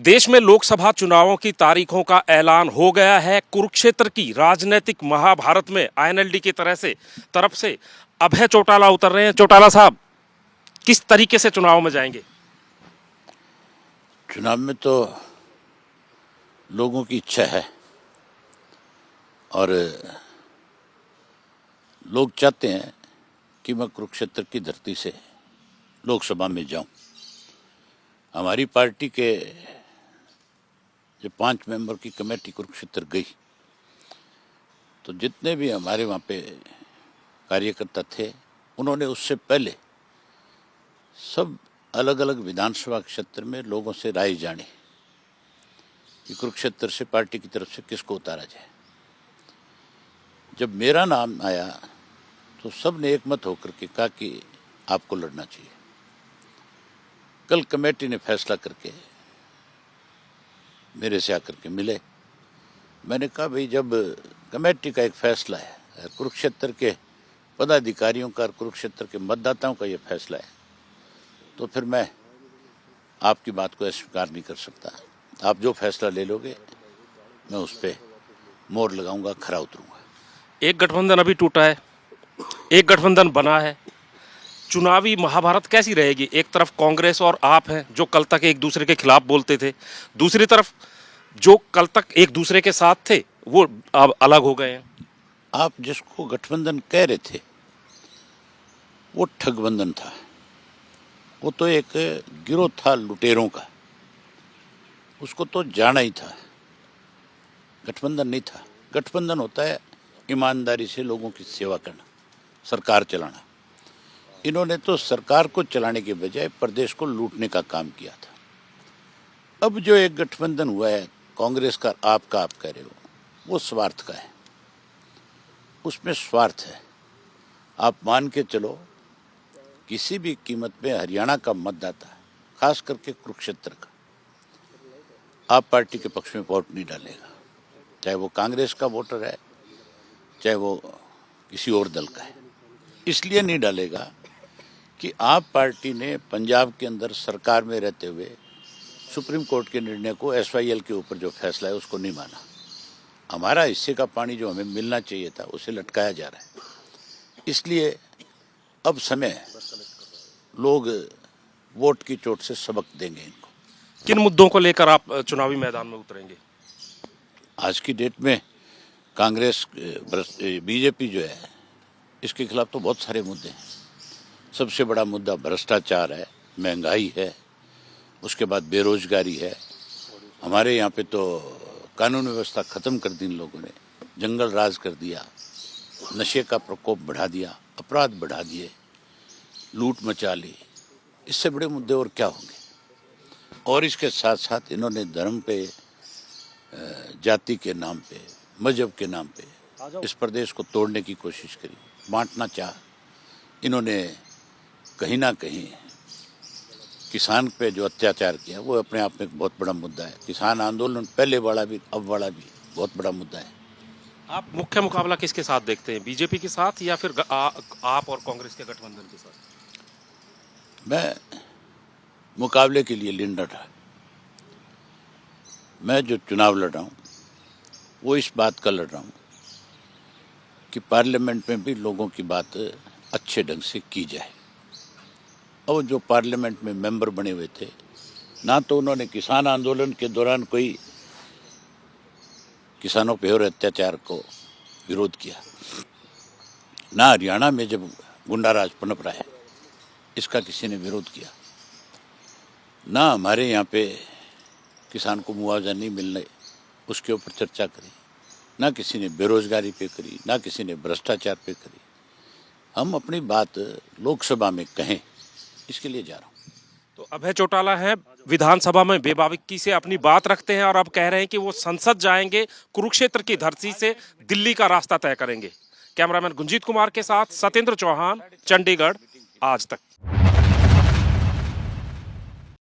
देश में लोकसभा चुनावों की तारीखों का ऐलान हो गया है। कुरुक्षेत्र की राजनीतिक महाभारत में आईएनएलडी की तरफ से अभय चौटाला उतर रहे हैं। चौटाला साहब, किस तरीके से चुनाव में जाएंगे? चुनाव में तो लोगों की इच्छा है और लोग चाहते हैं कि मैं कुरुक्षेत्र की धरती से लोकसभा में जाऊं। हमारी पार्टी के जो 5 मेंबर की कमेटी कुरुक्षेत्र गई तो जितने भी हमारे वहाँ पे कार्यकर्ता थे उन्होंने उससे पहले सब अलग अलग विधानसभा क्षेत्र में लोगों से राय जानी कि कुरुक्षेत्र से पार्टी की तरफ से किसको उतारा जाए। जब मेरा नाम आया तो सब ने एक मत होकर के कहा कि आपको लड़ना चाहिए। कल कमेटी ने फैसला करके मेरे से आकर के मिले। मैंने कहा भाई, जब कमेटी का एक फैसला है, कुरुक्षेत्र के पदाधिकारियों का और कुरुक्षेत्र के मतदाताओं का ये फैसला है, तो फिर मैं आपकी बात को अस्वीकार नहीं कर सकता। आप जो फैसला ले लोगे मैं उस पर मोहर लगाऊंगा, खरा उतरूंगा। एक गठबंधन अभी टूटा है, एक गठबंधन बना है। चुनावी महाभारत कैसी रहेगी? एक तरफ कांग्रेस और आप हैं जो कल तक एक दूसरे के खिलाफ बोलते थे, दूसरी तरफ जो कल तक एक दूसरे के साथ थे वो अब अलग हो गए हैं। आप जिसको गठबंधन कह रहे थे वो ठगबंधन था। वो तो एक गिरोह था लुटेरों का, उसको तो जाना ही था, गठबंधन नहीं था। गठबंधन होता है ईमानदारी से लोगों की सेवा करना, सरकार चलाना। इन्होंने तो सरकार को चलाने के बजाय प्रदेश को लूटने का काम किया था। अब जो एक गठबंधन हुआ है कांग्रेस का, आपका, आप कह रहे हो, वो स्वार्थ का है, उसमें स्वार्थ है। आप मान के चलो किसी भी कीमत पे हरियाणा का मतदाता, खास करके कुरुक्षेत्र का, आप पार्टी के पक्ष में वोट नहीं डालेगा, चाहे वो कांग्रेस का वोटर है चाहे वो किसी और दल का है। इसलिए नहीं डालेगा कि आप पार्टी ने पंजाब के अंदर सरकार में रहते हुए सुप्रीम कोर्ट के निर्णय को, SYL के ऊपर जो फैसला है उसको नहीं माना। हमारा हिस्से का पानी जो हमें मिलना चाहिए था उसे लटकाया जा रहा है। इसलिए अब समय है, लोग वोट की चोट से सबक देंगे इनको। किन मुद्दों को लेकर आप चुनावी मैदान में उतरेंगे? आज की डेट में कांग्रेस, BJP जो है, इसके खिलाफ तो बहुत सारे मुद्दे हैं। सबसे बड़ा मुद्दा भ्रष्टाचार है, महंगाई है, उसके बाद बेरोजगारी है। हमारे यहाँ पे तो कानून व्यवस्था खत्म कर दी इन लोगों ने, जंगल राज कर दिया, नशे का प्रकोप बढ़ा दिया, अपराध बढ़ा दिए, लूट मचा ली। इससे बड़े मुद्दे और क्या होंगे? और इसके साथ साथ इन्होंने धर्म पे, जाति के नाम पे, मजहब के नाम पे इस प्रदेश को तोड़ने की कोशिश करी, बांटना चाहा। इन्होंने कहीं ना कहीं किसान पे जो अत्याचार किया वो अपने आप में एक बहुत बड़ा मुद्दा है। किसान आंदोलन पहले वाला भी अब वाला भी बहुत बड़ा मुद्दा है। आप मुख्य मुकाबला किसके साथ देखते हैं, बीजेपी के साथ या फिर आप और कांग्रेस के गठबंधन के साथ? मैं मुकाबले के लिए नहीं लड़ रहा। मैं जो चुनाव लड़ रहा हूँ वो इस बात का लड़ रहा हूँ कि पार्लियामेंट में भी लोगों की बात अच्छे ढंग से की जाए। और जो पार्लियामेंट में मेंबर बने हुए थे, ना तो उन्होंने किसान आंदोलन के दौरान कोई किसानों पे हो रहे अत्याचार को विरोध किया, ना हरियाणा में जब गुंडाराज पनप रहा है इसका किसी ने विरोध किया, ना हमारे यहाँ पे किसान को मुआवजा नहीं मिलने उसके ऊपर चर्चा करी, ना किसी ने बेरोजगारी पे करी, ना किसी ने भ्रष्टाचार पे करी। हम अपनी बात लोकसभा में कहें, इसके लिए जा रहा हूँ। तो अभय चौटाला हैं, विधानसभा में बेबाकी से अपनी बात रखते हैं और अब कह रहे हैं कि वो संसद जाएंगे, कुरुक्षेत्र की धरती से दिल्ली का रास्ता तय करेंगे। कैमरामैन गुंजीत कुमार के साथ सत्येंद्र चौहान, चंडीगढ़, आज तक।